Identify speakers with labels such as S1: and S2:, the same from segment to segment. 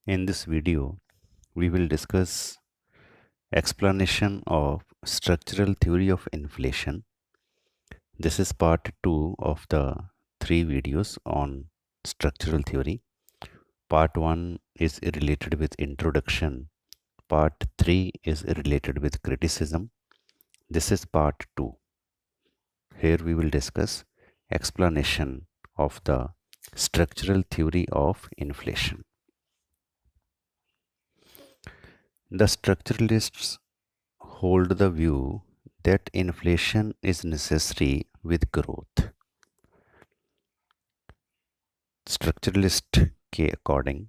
S1: In this video, we will discuss explanation of structural theory of inflation. This is part 2 of the 3 videos on structural theory. Part 1 is related with introduction. Part 3 is related with criticism. This is part 2. Here we will discuss explanation of the structural theory of inflation. The structuralists hold the view that inflation is necessary with growth. Structuralist के according,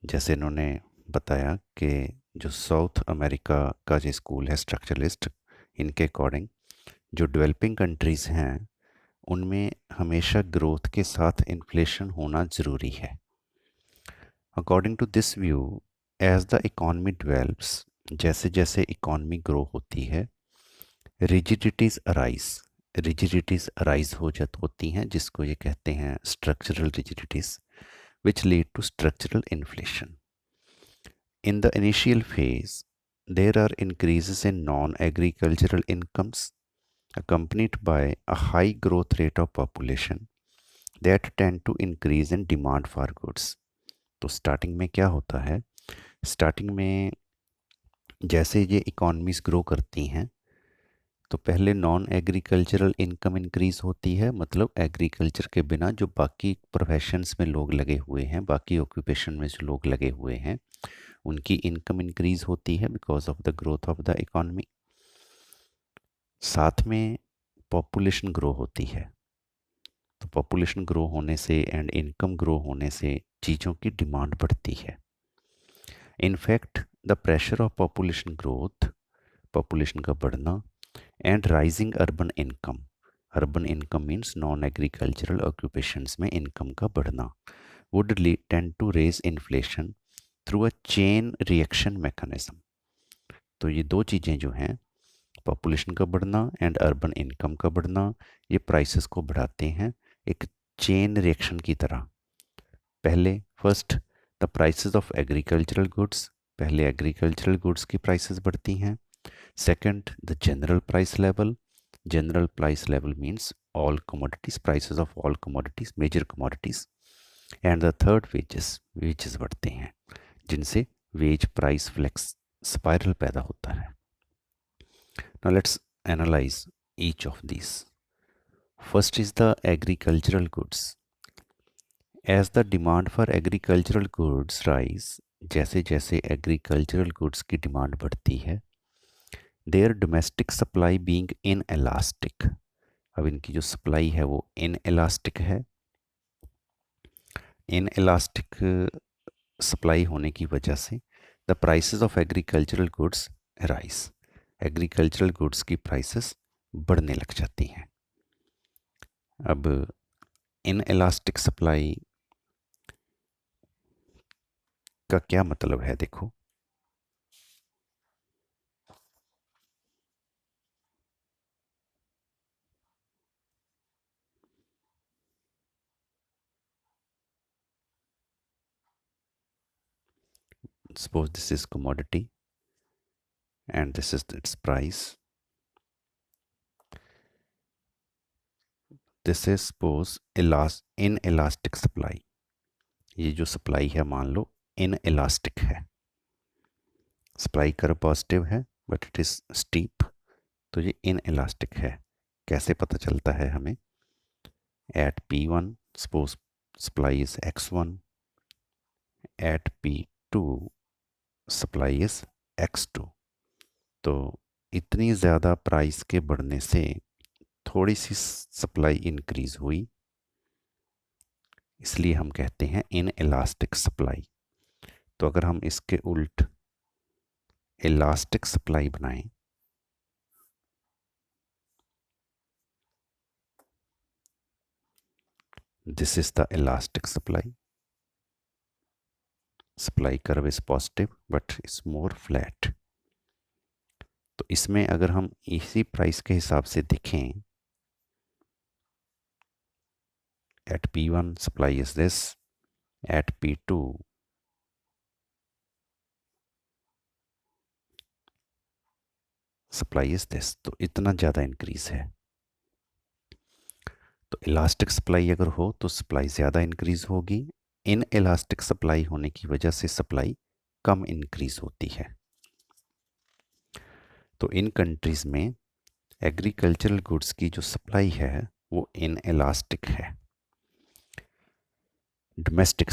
S1: जैसे इन्होंने बताया कि जो south America का जो school है structuralist, इनके अकॉर्डिंग जो डेवलपिंग कंट्रीज़ हैं उनमें हमेशा ग्रोथ के साथ इन्फ्लेशन होना ज़रूरी है. According to this view, as the economy develops, जैसे जैसे इकॉनमी ग्रो होती है, रिजिडिटीज़ अराइज होती हैं, जिसको ये कहते हैं structural रिजिडिटीज़, which lead to structural inflation. In the initial phase, there are increases in non-agricultural incomes accompanied by a high growth rate of population that tend to increase in demand for goods. तो starting में क्या होता है, starting में जैसे ये economies grow करती हैं तो पहले नॉन एग्रीकल्चरल इनकम इंक्रीज़ होती है, मतलब एग्रीकल्चर के बिना जो बाकी प्रोफेशंस में लोग लगे हुए हैं, बाकी ऑक्यूपेशन में जो लोग लगे हुए हैं, उनकी इनकम इंक्रीज़ होती है because of the growth of the economy. साथ में पॉपुलेशन ग्रो होती है, तो पॉपुलेशन ग्रो होने से एंड इनकम ग्रो होने से चीज़ों की डिमांड बढ़ती है. In fact the pressure of population growth, population का बढ़ना, and rising urban income means non agricultural occupations में इनकम का बढ़ना, would tend to raise inflation through a chain reaction mechanism. तो ये दो चीज़ें जो हैं, पॉपुलेशन का बढ़ना एंड अर्बन इनकम का बढ़ना, ये प्राइसेस को बढ़ाते हैं एक चेन रिएक्शन की तरह. पहले first the prices of agricultural goods, पहले एग्रीकल्चरल गुड्स की प्राइसेस बढ़ती हैं. Second, the general price level. General price level means all commodities, prices of all commodities, major commodities. And the third, wages बढ़ते हैं, जिनसे wage price flex spiral पैदा होता है. Now let's analyze each of these. First is the agricultural goods. As the demand for agricultural goods rise, जैसे जैसे agricultural goods की demand बढ़ती है, there domestic supply being inelastic, अब इनकी जो सप्लाई है वो इनएलास्टिक है. इनएलास्टिक सप्लाई होने की वजह से the prices of agricultural goods rise, agricultural goods की प्राइसेस बढ़ने लग जाती हैं. अब इनएलास्टिक सप्लाई का क्या मतलब है, देखो. Suppose this is commodity and this is its price. This is suppose inelastic supply. ये जो सप्लाई है मान लो इनएलास्टिक है, सप्लाई कर्व पॉजिटिव है बट इट इज़ स्टीप, तो ये इनएलास्टिक है. कैसे पता चलता है हमें, at P1 suppose supply is X1, at P2 supply is X2. तो इतनी ज़्यादा प्राइस के बढ़ने से थोड़ी सी सप्लाई इंक्रीज हुई, इसलिए हम कहते हैं इनएलास्टिक सप्लाई. तो अगर हम इसके उल्ट इलास्टिक सप्लाई बनाएं, this is the elastic supply, supply curve is positive but is more flat. तो इसमें अगर हम इसी प्राइस के हिसाब से देखें, at P1 supply is this, at P2 supply is this, तो इतना ज़्यादा इंक्रीज है। तो इलास्टिक सप्लाई अगर हो तो सप्लाई ज़्यादा इंक्रीज होगी, इन इलास्टिक सप्लाई होने की वजह से सप्लाई कम इंक्रीज होती है। तो इन कंट्रीज़ में एग्रीकल्चरल गुड्स की जो सप्लाई है वो इन इलास्टिक है। डोमेस्टिक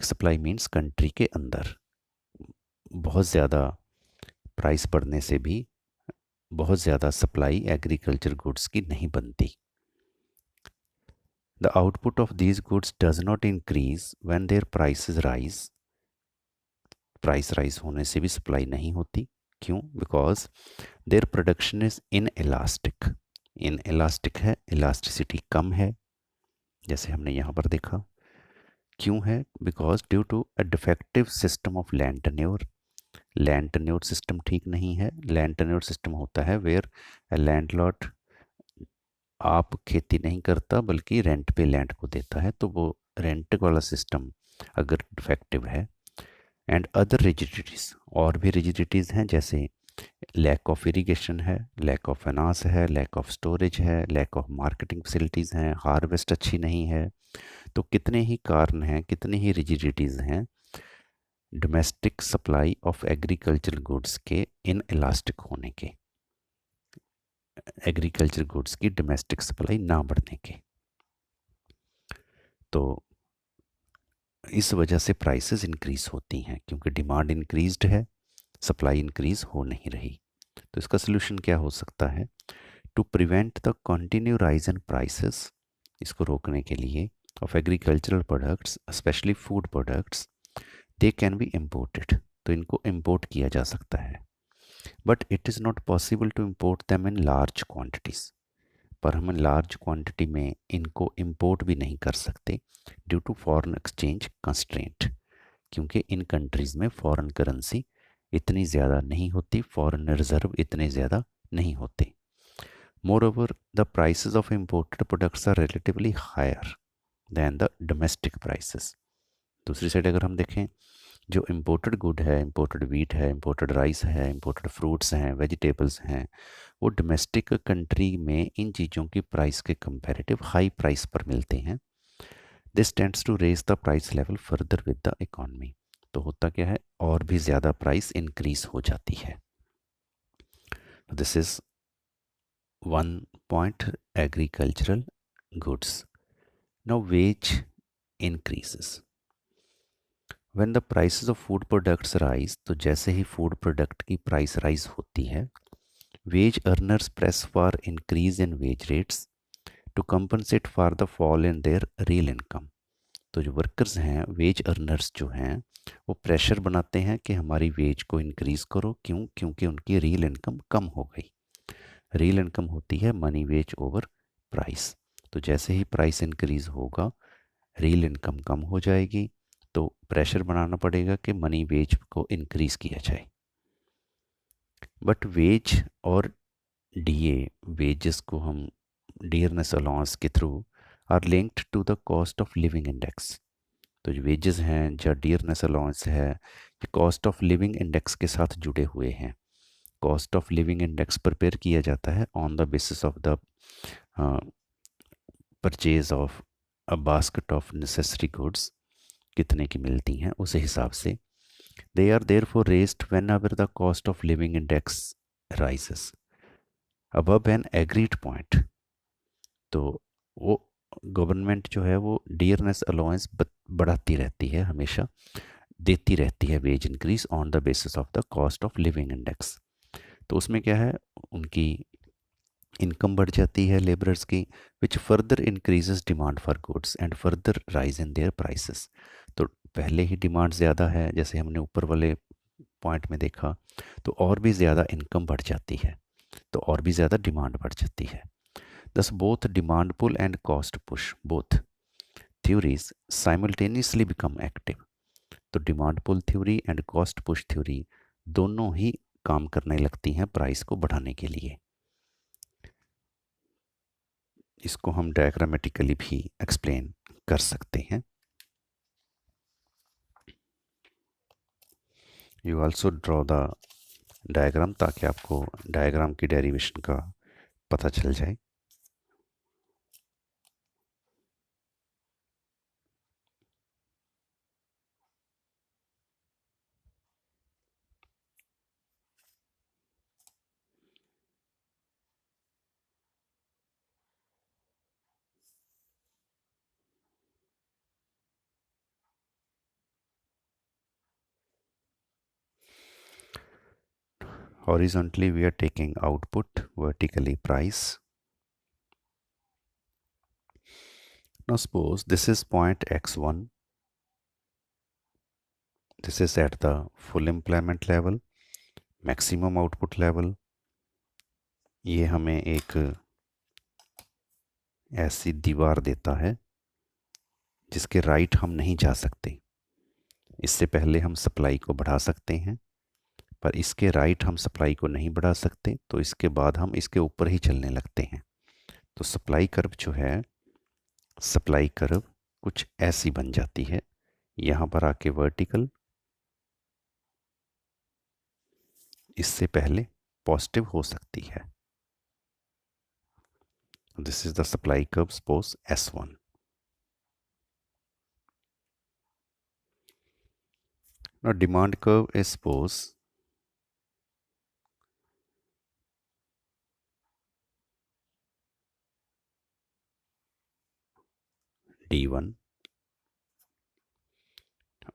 S1: सप्लाई मीन्स कंट्री के अंदर बहुत ज़्यादा प्राइस बढ़ने से भी बहुत ज़्यादा सप्लाई एग्रीकल्चर गुड्स की नहीं बनती। The output of these goods does not increase when their prices rise, price rise होने से भी सप्लाई नहीं होती। क्यों? Because their production is inelastic है, इलास्टिसिटी कम है, जैसे हमने यहाँ पर देखा। क्यों है? Because due to a defective system of land tenure system ठीक नहीं है। लैंड टेन्योर सिस्टम होता है वेयर लैंडलॉर्ड आप खेती नहीं करता बल्कि रेंट पे लैंड को देता है, तो वो रेंट वाला सिस्टम अगर डिफेक्टिव है। एंड अदर रिजिडिटीज़, और भी रिजिडिटीज़ हैं, जैसे लैक ऑफ इरिगेशन है, लैक ऑफ फाइनेंस है, लैक ऑफ स्टोरेज है, लैक ऑफ मार्केटिंग फैसिलिटीज़ हैं, हार्वेस्ट अच्छी नहीं है। तो कितने ही कारण हैं, कितने ही रिजिडिटीज़ हैं domestic supply of agriculture goods के इन इलास्टिक होने के, एग्रीकल्चर गुड्स की डोमेस्टिक सप्लाई ना बढ़ने के। तो इस वजह से प्राइसेस इंक्रीज होती हैं, क्योंकि डिमांड इंक्रीज्ड है, सप्लाई इंक्रीज हो नहीं रही। तो इसका सोल्यूशन क्या हो सकता है? To prevent the continue rise in prices, इसको रोकने के लिए, of agricultural products specially food products, they can be imported, तो इनको इम्पोर्ट किया जा सकता है। But it is not possible to import them in large quantities, पर हम लार्ज क्वांटिटी में इनको इंपोर्ट भी नहीं कर सकते due to foreign exchange constraint, क्योंकि इन कंट्रीज़ में फॉरेन करेंसी इतनी ज़्यादा नहीं होती, फॉरेन रिजर्व इतने ज़्यादा नहीं होते। Moreover the prices of imported products are relatively higher than the domestic prices. दूसरी साइड अगर हम देखें, जो इम्पोर्टेड गुड है, इम्पोर्टेड वीट है, इम्पोर्टेड राइस है, इम्पोर्टेड फ्रूट्स हैं, वेजिटेबल्स हैं, वो डोमेस्टिक कंट्री में इन चीज़ों की प्राइस के कंपैरेटिव हाई प्राइस पर मिलते हैं। This tends to raise the price level further with the economy, तो होता क्या है, और भी ज़्यादा प्राइस इंक्रीज हो जाती है। This is one point agricultural goods. Now wage increases when the prices of food products rise, तो जैसे ही फूड प्रोडक्ट की प्राइस राइज होती है, wage earners press for increase in wage rates to compensate for the fall in their real income. तो जो workers हैं, veg earners जो हैं, वो प्रेशर बनाते हैं कि हमारी वेज को इंक्रीज़ करो। क्यों? क्योंकि उनकी रियल इनकम कम हो गई। रियल इनकम होती है मनी वेज ओवर प्राइस। तो जैसे ही प्राइस इंक्रीज़ होगा, रियल इनकम कम हो जाएगी, तो प्रेशर बनाना पड़ेगा कि मनी वेज को इंक्रीज़ किया जाए। बट वेज और डीए, वेजेस को हम डियरनेस अलाउंस के through are linked to the cost of living index. तो जो वेजेस हैं या डियरनेस अलाउंस है, ये कॉस्ट ऑफ लिविंग इंडेक्स के साथ जुड़े हुए हैं। Cost of living index prepare किया जाता है on the basis of the purchase of a basket of necessary goods, कितने की मिलती हैं उस हिसाब से। They are therefore raised whenever the cost of living index rises above an agreed point. तो वो गवर्नमेंट जो है वो डियरनेस अलाउंस बढ़ाती रहती है, हमेशा देती रहती है wage increase on the basis of the cost of living index. तो उसमें क्या है, उनकी इनकम बढ़ जाती है लेबरर्स की, which further increases demand for goods and further rise in their prices. तो पहले ही डिमांड ज़्यादा है, जैसे हमने ऊपर वाले पॉइंट में देखा, तो और भी ज़्यादा इनकम बढ़ जाती है, तो और भी ज़्यादा डिमांड बढ़ जाती है। Thus, both demand pull and cost push, both theories simultaneously become active. तो demand pull theory and cost push theory दोनों ही काम करने लगती हैं प्राइस को बढ़ाने के लिए। इसको हम डायग्रामेटिकली भी एक्सप्लेन कर सकते हैं। You also draw the diagram, ताकि आपको डायग्राम की डेरिवेशन का पता चल जाए। Horizontally we are taking output, vertically price. Now suppose this is point x1, this is at the full employment level, maximum output level. ये हमें एक ऐसी दीवार देता है जिसके राइट हम नहीं जा सकते। इससे पहले हम सप्लाई को बढ़ा सकते हैं, पर इसके राइट हम सप्लाई को नहीं बढ़ा सकते, तो इसके बाद हम इसके ऊपर ही चलने लगते हैं। तो सप्लाई कर्व जो है, सप्लाई कर्व कुछ ऐसी बन जाती है, यहाँ पर आके वर्टिकल, इससे पहले पॉजिटिव हो सकती है। This is the supply curve, suppose S1. Now demand curve is suppose D1.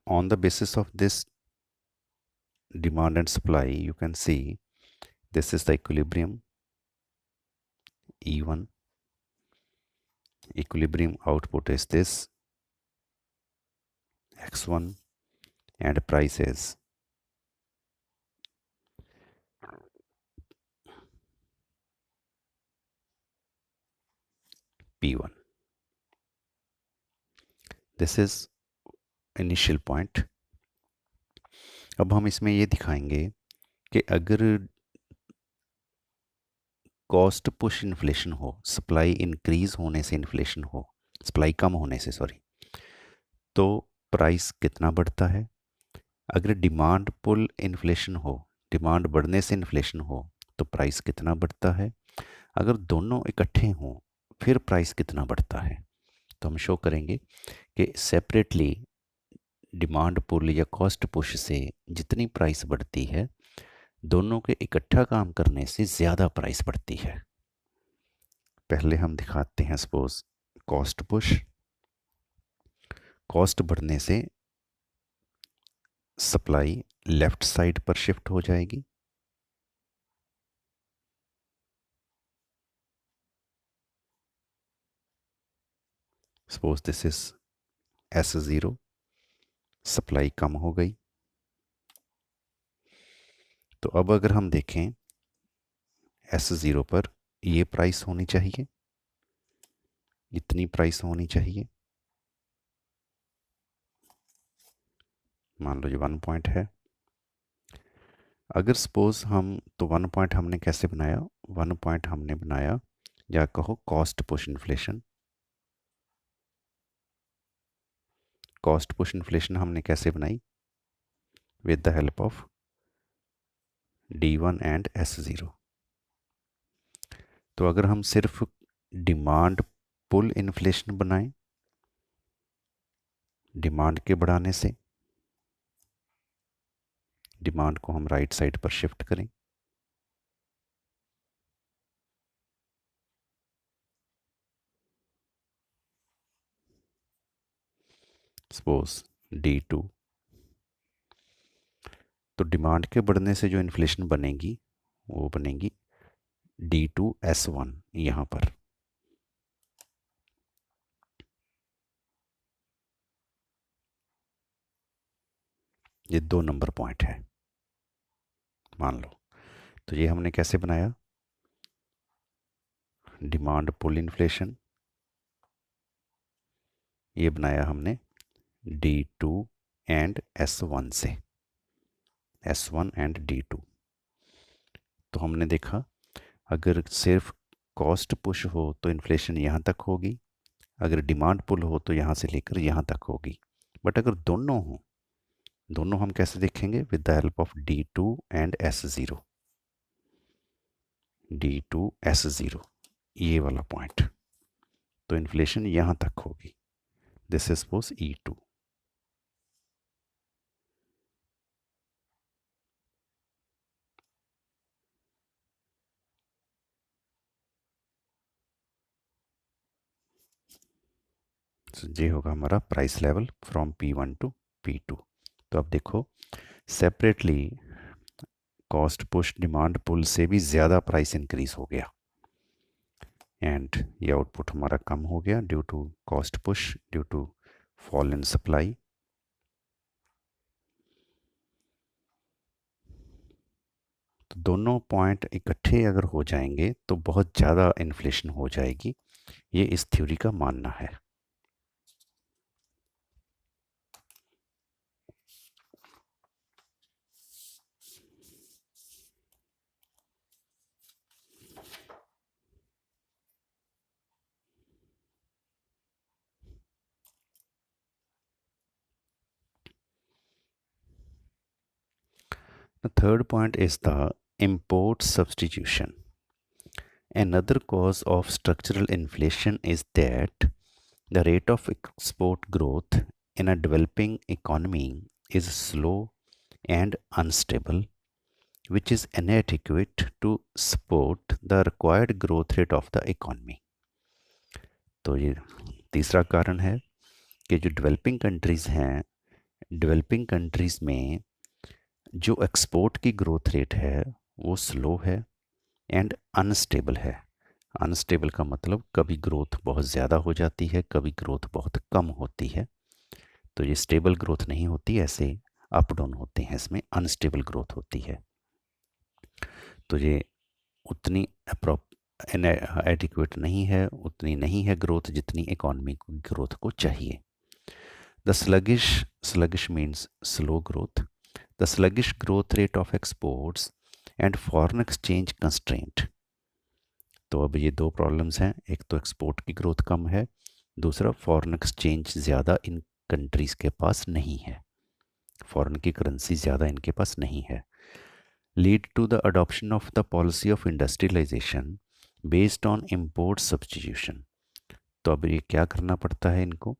S1: On the basis of this demand and supply, you can see this is the equilibrium E1. Equilibrium output is this X1, and price is P1. This is initial point. अब हम इसमें ये दिखाएंगे कि अगर cost push inflation हो, supply increase होने से इन्फ्लेशन हो, सप्लाई कम होने से सॉरी, तो प्राइस कितना बढ़ता है। अगर डिमांड पुल इन्फ्लेशन हो, डिमांड बढ़ने से इन्फ्लेशन हो, तो प्राइस कितना बढ़ता है। अगर दोनों इकट्ठे हों फिर प्राइस कितना बढ़ता है। तो हम शो करेंगे कि सेपरेटली डिमांड पुल या कॉस्ट पुश से जितनी प्राइस बढ़ती है, दोनों के इकट्ठा काम करने से ज़्यादा प्राइस बढ़ती है। पहले हम दिखाते हैं सपोज कॉस्ट पुश, कॉस्ट बढ़ने से सप्लाई लेफ्ट साइड पर शिफ्ट हो जाएगी, suppose this is S0, supply कम हो गई। तो अब अगर हम देखें S0 पर ये प्राइस होनी चाहिए, इतनी प्राइस होनी चाहिए, मान लो ये 1 पॉइंट है। अगर सपोज हम, तो 1 पॉइंट हमने कैसे बनाया, 1 पॉइंट हमने बनाया, या कहो cost push inflation. Cost push inflation हमने कैसे बनाई, with the help of D1 and S0। तो अगर हम सिर्फ डिमांड पुल इन्फ्लेशन बनाएं, डिमांड के बढ़ाने से, डिमांड को हम राइट साइड पर शिफ्ट करें, सपोज D2, तो डिमांड के बढ़ने से जो इन्फ्लेशन बनेगी वो बनेगी D2S1 यहाँ पर। ये 2 नंबर पॉइंट है मान लो। तो ये हमने कैसे बनाया, डिमांड पुल इन्फ्लेशन, ये बनाया हमने D2 एंड S1 से, S1 एंड D2। तो हमने देखा अगर सिर्फ कॉस्ट पुश हो तो इन्फ्लेशन यहाँ तक होगी, अगर डिमांड पुल हो तो यहाँ से लेकर यहाँ तक होगी। बट अगर दोनों हो दोनों हम कैसे देखेंगे? With the help of D2 and S0, D2 S0, ये वाला पॉइंट। तो इन्फ्लेशन यहां तक होगी, दिस इज सपोज E2। तो ये होगा हमारा price level from P1 to P2। तो अब देखो, separately cost push demand pull से भी ज़्यादा प्राइस इंक्रीज हो गया, एंड ये आउटपुट हमारा कम हो गया due to cost push, due to fall in supply. तो दोनों पॉइंट इकट्ठे अगर हो जाएंगे तो बहुत ज़्यादा इन्फ्लेशन हो जाएगी, ये इस थ्योरी का मानना है। The third point is the import substitution. Another cause of structural inflation is that the rate of export growth in a developing economy is slow and unstable, which is inadequate to support the required growth rate of the economy. तो ये तीसरा कारण है कि जो developing countries हैं, developing countries में जो एक्सपोर्ट की ग्रोथ रेट है वो स्लो है एंड अनस्टेबल है। अनस्टेबल का मतलब कभी ग्रोथ बहुत ज़्यादा हो जाती है, कभी ग्रोथ बहुत कम होती है। तो ये स्टेबल ग्रोथ नहीं होती, ऐसे अप डाउन होते हैं, इसमें अनस्टेबल ग्रोथ होती है। तो ये उतनी एडिक्वेट नहीं है, उतनी नहीं है ग्रोथ जितनी इकोनॉमी ग्रोथ को चाहिए। The sluggish means slow growth. The sluggish growth rate of exports and foreign exchange constraint. तो अब ये दो प्रॉब्लम्स हैं, एक तो एक्सपोर्ट की ग्रोथ कम है, दूसरा फॉरेन एक्सचेंज ज़्यादा इन कंट्रीज़ के पास नहीं है, फॉरेन की करेंसी ज़्यादा इनके पास नहीं है। Lead to the adoption of the policy of industrialisation based on import substitution. तो अब ये क्या करना पड़ता है इनको,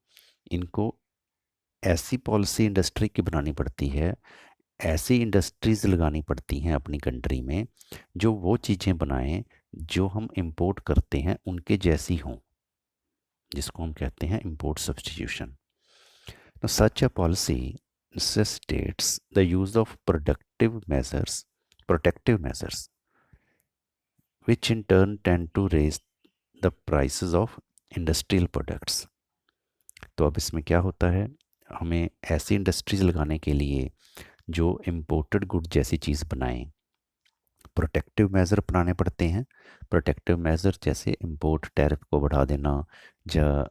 S1: इनको ऐसी पॉलिसी इंडस्ट्री की बनानी पड़ती है, ऐसी इंडस्ट्रीज़ लगानी पड़ती हैं अपनी कंट्री में जो वो चीज़ें बनाएं जो हम इंपोर्ट करते हैं उनके जैसी हों, जिसको हम कहते हैं इंपोर्ट सब्स्टिट्यूशन। तो such a policy necessitates the use of protective measures, which in turn tend to raise the prices of industrial products। तो अब इसमें क्या होता है, हमें ऐसी इंडस्ट्रीज लगाने के लिए जो इम्पोर्टेड गुड जैसी चीज़ बनाएं, प्रोटेक्टिव मेज़र अपनाने पड़ते हैं। प्रोटेक्टिव मेज़र जैसे इंपोर्ट टैरिफ को बढ़ा देना, या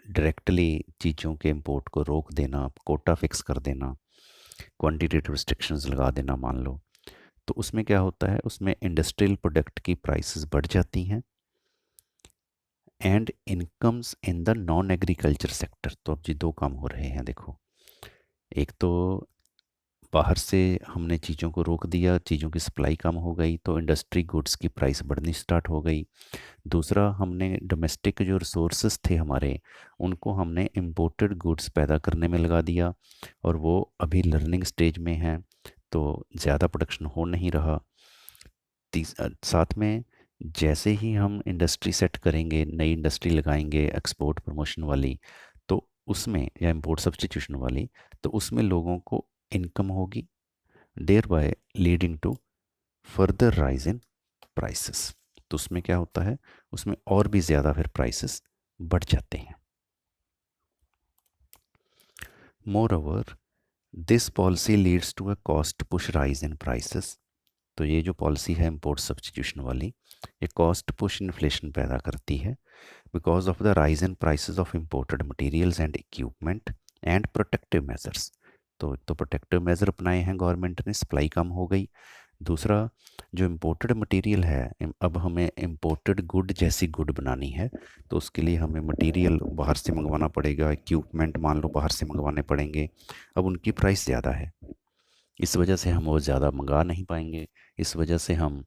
S1: डायरेक्टली चीज़ों के इंपोर्ट को रोक देना, कोटा फिक्स कर देना, क्वांटिटेटिव रिस्ट्रिक्शंस लगा देना मान लो। तो उसमें क्या होता है, उसमें इंडस्ट्रियल प्रोडक्ट की प्राइसेस बढ़ जाती हैं and incomes in the non agriculture sector. तो अब जी दो काम हो रहे हैं, देखो, एक तो बाहर से हमने चीज़ों को रोक दिया, चीज़ों की सप्लाई कम हो गई तो इंडस्ट्री गुड्स की प्राइस बढ़नी स्टार्ट हो गई। दूसरा, हमने डोमेस्टिक जो रिसोर्सेज थे हमारे, उनको हमने इम्पोर्टेड गुड्स पैदा करने में लगा दिया, और वो अभी लर्निंग स्टेज में हैं, तो ज़्यादा प्रोडक्शन हो नहीं रहा। साथ में जैसे ही हम इंडस्ट्री सेट करेंगे, नई इंडस्ट्री लगाएंगे एक्सपोर्ट प्रमोशन वाली, तो उसमें, या इंपोर्ट सब्स्टिट्यूशन वाली, तो उसमें लोगों को इनकम होगी, thereby leading to further rise in prices. तो उसमें क्या होता है, उसमें और भी ज़्यादा फिर प्राइसेस बढ़ जाते हैं। Moreover this policy leads to a cost push rise in prices. तो ये जो पॉलिसी है इंपोर्ट सब्स्टिट्यूशन वाली, ये कॉस्ट पुश इन्फ्लेशन पैदा करती है because of the rise in prices of imported materials and equipment and protective measures. तो प्रोटेक्टिव मेजर अपनाए हैं गवर्नमेंट ने, सप्लाई कम हो गई, दूसरा, जो इम्पोर्टेड मटेरियल है, अब हमें इम्पोर्टेड गुड जैसी गुड बनानी है, तो उसके लिए हमें मटेरियल बाहर से मंगवाना पड़ेगा, इक्विपमेंट मान लो बाहर से मंगवाने पड़ेंगे। अब उनकी प्राइस ज़्यादा है, इस वजह से हम वो ज़्यादा मंगा नहीं पाएंगे, इस वजह से हम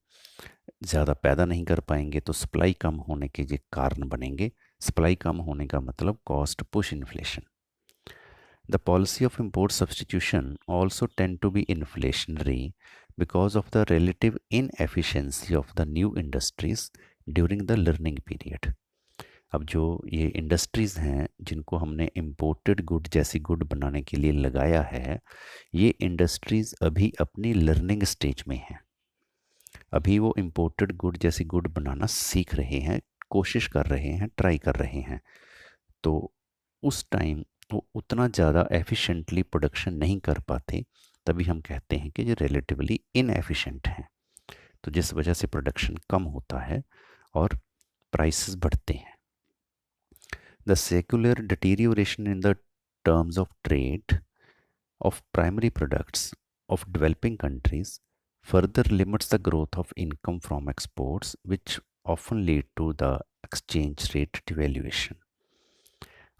S1: ज़्यादा पैदा नहीं कर पाएंगे, तो सप्लाई कम होने के ये कारण बनेंगे। सप्लाई कम होने का मतलब cost push inflation. The policy of import substitution also tend to be inflationary because of the relative inefficiency of the new industries during the learning period. अब जो ये इंडस्ट्रीज़ हैं जिनको हमने इम्पोर्टेड गुड जैसी गुड बनाने के लिए लगाया है, ये इंडस्ट्रीज़ अभी अपनी लर्निंग स्टेज में हैं। अभी वो इम्पोर्टेड गुड जैसी गुड बनाना सीख रहे हैं, कोशिश कर रहे हैं, ट्राई कर रहे हैं। तो उस टाइम वो उतना ज़्यादा एफिशिएंटली प्रोडक्शन नहीं कर पाते, तभी हम कहते हैं कि ये रिलेटिवली इनएफिशिएंट हैं। तो जिस वजह से प्रोडक्शन कम होता है और प्राइसेस बढ़ते हैं। The secular deterioration in the terms of trade of primary products of developing countries further limits the growth of income from exports, which often lead to the exchange rate devaluation.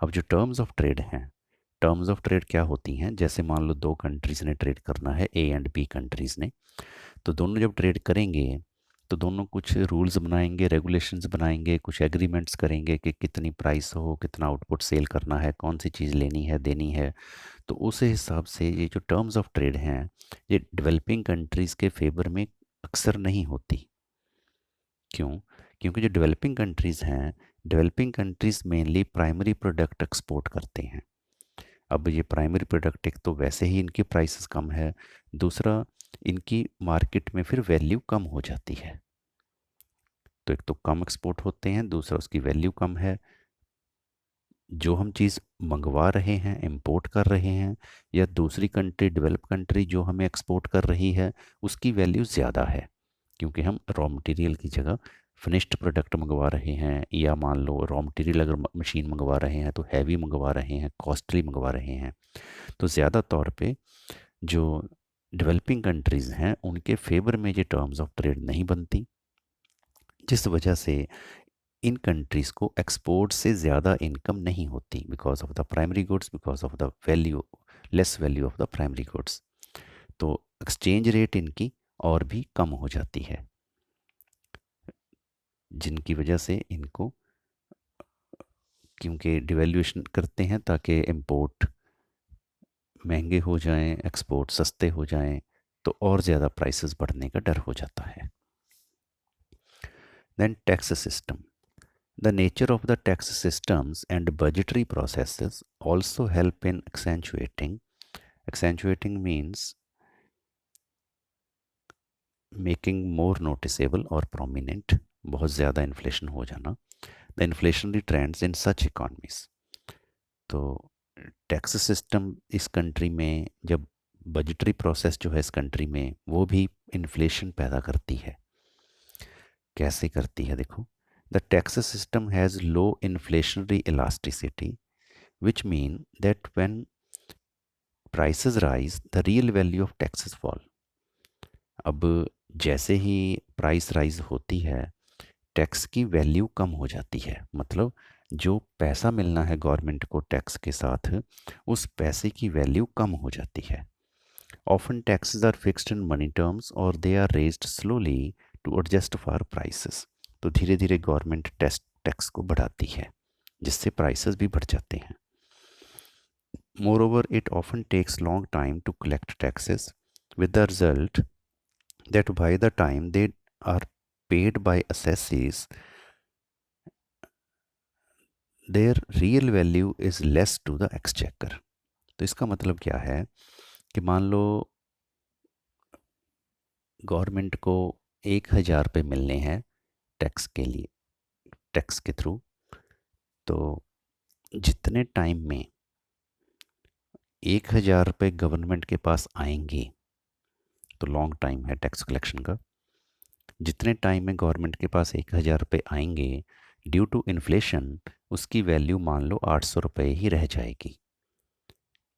S1: अब जो terms of trade हैं, terms of trade क्या होती हैं? जैसे मान लो दो countries ने ट्रेड करना है, ए एंड बी कंट्रीज़ ने, तो दोनों जब ट्रेड करेंगे तो दोनों कुछ रूल्स बनाएंगे, रेगुलेशंस बनाएंगे, कुछ एग्रीमेंट्स करेंगे कि कितनी प्राइस हो, कितना आउटपुट सेल करना है, कौन सी चीज़ लेनी है, देनी है। तो उस हिसाब से ये जो टर्म्स ऑफ ट्रेड हैं, ये डेवलपिंग कंट्रीज़ के फेवर में अक्सर नहीं होती। क्यों? क्योंकि जो डेवलपिंग कंट्रीज़ हैं, developing countries mainly primary product export करते हैं। अब ये प्राइमरी प्रोडक्ट, एक तो वैसे ही इनकी प्राइसेस कम है, दूसरा इनकी मार्केट में फिर वैल्यू कम हो जाती है। तो एक तो कम एक्सपोर्ट होते हैं, दूसरा उसकी वैल्यू कम है। जो हम चीज़ मंगवा रहे हैं, इंपोर्ट कर रहे हैं, या दूसरी कंट्री, डेवलप कंट्री जो हमें एक्सपोर्ट कर रही है, उसकी वैल्यू ज़्यादा है, क्योंकि हम रॉ मटेरियल की जगह फिनिश्ड प्रोडक्ट मंगवा रहे हैं, या मान लो रॉ मटेरियल अगर मशीन मंगवा रहे हैं तो हैवी मंगवा रहे हैं, कॉस्टली मंगवा रहे हैं। तो ज़्यादा तौर पे जो डेवलपिंग कंट्रीज़ हैं उनके फेवर में ये टर्म्स ऑफ ट्रेड नहीं बनती, जिस वजह से इन कंट्रीज़ को एक्सपोर्ट से ज़्यादा इनकम नहीं होती, because of the primary goods, because of the value, less value of the primary goods. तो एक्सचेंज रेट इनकी और भी कम हो जाती है, जिनकी वजह से इनको, क्योंकि डिवेल्यूएशन करते हैं ताकि इंपोर्ट महंगे हो जाएं, एक्सपोर्ट सस्ते हो जाएं, तो और ज़्यादा प्राइसेस बढ़ने का डर हो जाता है। Then tax system. The nature of the tax systems and budgetary processes also help in accentuating. Accentuating means making more noticeable or prominent, बहुत ज़्यादा इन्फ्लेशन हो जाना, the inflationary trends in such economies. तो टैक्स सिस्टम इस country में, जब budgetary process जो है इस कंट्री में, वो भी इन्फ्लेशन पैदा करती है। कैसे करती है? देखो, the tax system has low inflationary elasticity, which mean that when prices rise, the real value of taxes fall. अब जैसे ही प्राइस राइज होती है, टैक्स की वैल्यू कम हो जाती है। मतलब जो पैसा मिलना है गवर्नमेंट को टैक्स के साथ, उस पैसे की वैल्यू कम हो जाती है। Often taxes are fixed in money terms or they are raised slowly to adjust for prices. तो धीरे धीरे गवर्नमेंट टैक्स को बढ़ाती है, जिससे प्राइसेस भी बढ़ जाते हैं। Moreover, it often takes long time to collect taxes, with the result that by the time they are paid by assessees, their real value is less to the exchequer. तो इसका मतलब क्या है कि मान लो गवर्नमेंट को 1,000 रुपये मिलने हैं टैक्स के लिए, टैक्स के थ्रू, तो जितने टाइम में 1,000 रुपये गवर्नमेंट के पास आएंगे, तो लॉन्ग टाइम है टैक्स कलेक्शन का, जितने टाइम में गवर्नमेंट के पास 1,000 रुपये आएंगे, ड्यू टू इन्फ्लेशन उसकी वैल्यू मान लो 800 रुपये ही रह जाएगी,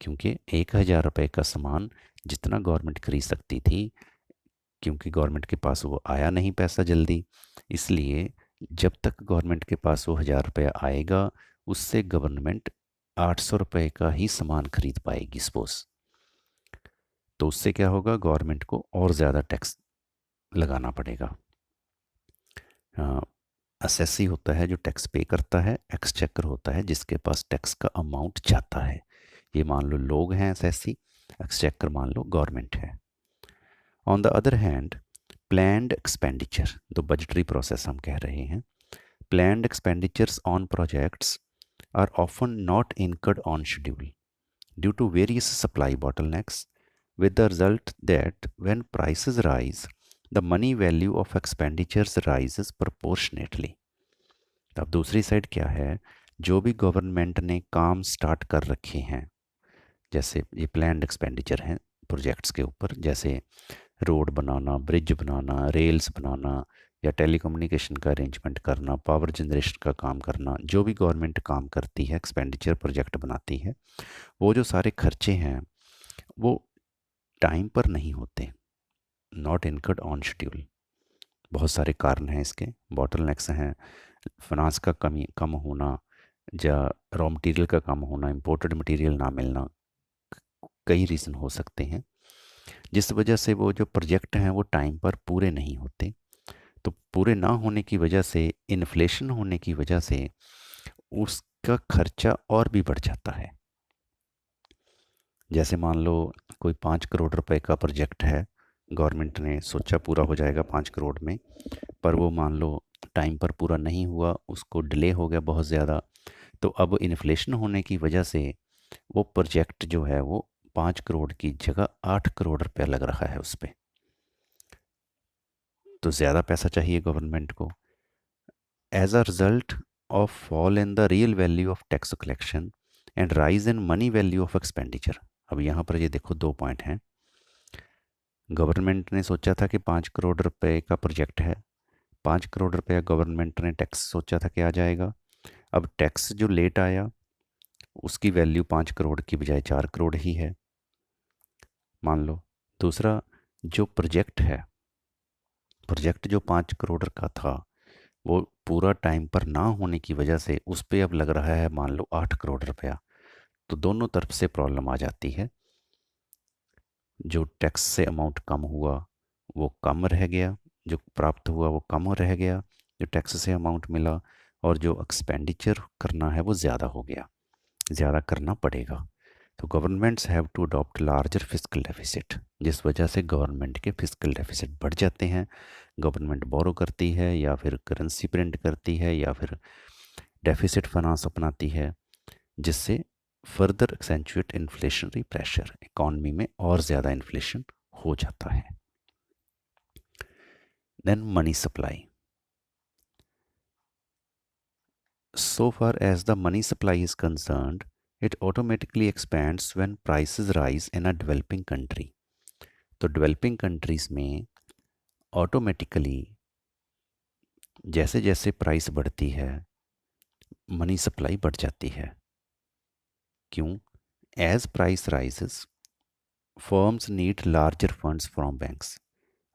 S1: क्योंकि 1,000 रुपये का सामान जितना गवर्नमेंट खरीद सकती थी, क्योंकि गवर्नमेंट के पास वो आया नहीं पैसा जल्दी, इसलिए जब तक गवर्नमेंट के पास वो 1000 रुपया आएगा, उससे गवर्नमेंट 800 रुपये का ही सामान खरीद पाएगी सपोज। तो उससे क्या होगा, गवर्नमेंट को और ज़्यादा टैक्स लगाना पड़ेगा। असेसी होता है जो टैक्स पे करता है, एक्सचेकर होता है जिसके पास टैक्स का अमाउंट जाता है। ये मान लो लोग हैं असेसी, एक्सचेकर मान लो गवर्नमेंट है। On the other hand planned expenditure, तो बजटरी प्रोसेस हम कह रहे हैं, planned expenditures on projects are often not incurred on schedule due to various supply bottlenecks, with the result that when prices rise, the money value of expenditures rises proportionately. अब दूसरी side क्या है, जो भी गवर्नमेंट ने काम start कर रखे हैं, जैसे ये प्लान्ड एक्सपेंडिचर हैं प्रोजेक्ट्स के ऊपर, जैसे रोड बनाना, ब्रिज बनाना, रेल्स बनाना, या टेलीकम्युनिकेशन का अरेंजमेंट करना, पावर जनरेशन का काम करना, जो भी गवर्नमेंट काम करती है, एक्सपेंडिचर प्रोजेक्ट बनाती है, वो जो सारे खर्चे हैं वो टाइम पर नहीं होते, नॉट इनकर्ड ऑन शेड्यूल। बहुत सारे कारण हैं इसके, बॉटलनेक्स हैं, फाइनेंस का कम होना, या रॉ मटेरियल का कम होना, इंपोर्टेड मटेरियल ना मिलना, कई रीज़न हो सकते हैं जिस वजह से वो जो प्रोजेक्ट हैं वो टाइम पर पूरे नहीं होते। तो पूरे ना होने की वजह से, इन्फ्लेशन होने की वजह से उसका खर्चा और भी बढ़ जाता है। जैसे मान लो कोई 5 करोड़ रुपए का प्रोजेक्ट है, गवर्नमेंट ने सोचा पूरा हो जाएगा 5 करोड़ में, पर वो मान लो टाइम पर पूरा नहीं हुआ, उसको डिले हो गया बहुत ज़्यादा, तो अब इन्फ्लेशन होने की वजह से वो प्रोजेक्ट जो है वो 5 करोड़ की जगह 8 करोड़ रुपया लग रहा है उस पर। तो ज़्यादा पैसा चाहिए गवर्नमेंट को। As a result of fall in the real value of tax collection and rise in money value of expenditure. अब यहाँ पर ये देखो 2 पॉइंट हैं। गवर्नमेंट ने सोचा था कि 5 करोड़ रुपए का प्रोजेक्ट है, 5 करोड़ रुपया गवर्नमेंट ने टैक्स सोचा था कि आ जाएगा, अब टैक्स जो लेट आया उसकी वैल्यू 5 करोड़ की बजाय 4 करोड़ ही है, मान लो। दूसरा, जो प्रोजेक्ट है, प्रोजेक्ट जो 5 करोड़ का था वो पूरा टाइम पर ना होने की वजह से उस पर अब लग रहा है मान लो 8 करोड़ रुपया। तो दोनों तरफ से प्रॉब्लम आ जाती है। जो टैक्स से अमाउंट कम हुआ वो कम रह गया, जो प्राप्त हुआ वो कम रह गया, जो टैक्स से अमाउंट मिला, और जो एक्सपेंडिचर करना है वो ज़्यादा हो गया, ज़्यादा करना पड़ेगा। तो governments have to adopt larger fiscal deficit, जिस वजह से गवर्नमेंट के फिस्कल डेफिसिट बढ़ जाते हैं। गवर्नमेंट बोरो करती है या फिर करेंसी प्रिंट करती है या फिर डेफिसिट फाइनेंस अपनाती है, जिससे further accentuate inflationary pressure, economy में और ज़्यादा इन्फ्लेशन हो जाता है। Then money supply. So far as the money supply is concerned, it automatically expands when prices rise in a developing country. तो डेवलपिंग कंट्रीज में ऑटोमेटिकली जैसे जैसे प्राइस बढ़ती है मनी सप्लाई बढ़ जाती है। क्यों? As price rises firms need larger funds from banks.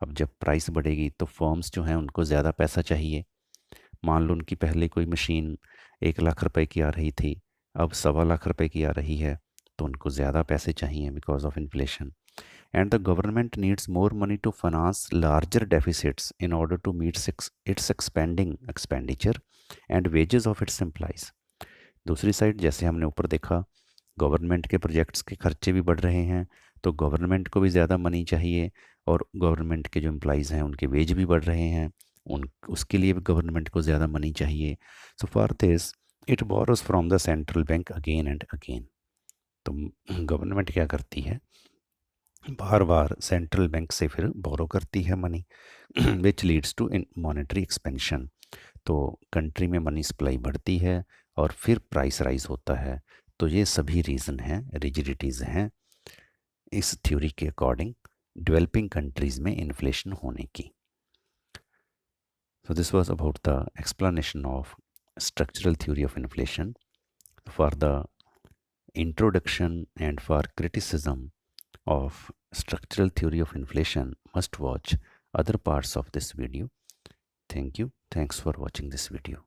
S1: अब जब प्राइस बढ़ेगी तो फर्म्स जो हैं उनको ज़्यादा पैसा चाहिए। मान लो उनकी पहले कोई मशीन 1 लाख रुपए की आ रही थी, अब 1.25 लाख रुपए की आ रही है, तो उनको ज़्यादा पैसे चाहिए because of inflation. And the government needs more money to finance larger deficits in order to meet its expending expenditure and wages of its employees. दूसरी साइड, जैसे हमने ऊपर देखा, गवर्नमेंट के प्रोजेक्ट्स के खर्चे भी बढ़ रहे हैं, तो गवर्नमेंट को भी ज़्यादा मनी चाहिए, और गवर्नमेंट के जो एम्प्लॉइज़ हैं उनके वेज भी बढ़ रहे हैं, उन उसके लिए भी गवर्नमेंट को ज़्यादा मनी चाहिए। So for this it borrows from the central bank again and again. तो गवर्नमेंट क्या करती है, बार बार सेंट्रल बैंक से फिर बोरो करती है money, which leads to in monetary expansion. तो कंट्री में मनी सप्लाई बढ़ती है और फिर प्राइस राइज होता है। तो ये सभी रीज़न हैं, रिजिडिटीज़ हैं इस थ्योरी के अकॉर्डिंग डेवलपिंग कंट्रीज़ में इन्फ्लेशन होने की। So this was about the explanation of structural theory of inflation. For the introduction and for criticism of structural theory of inflation, must watch other parts of this video. Thank you. Thanks for watching this video.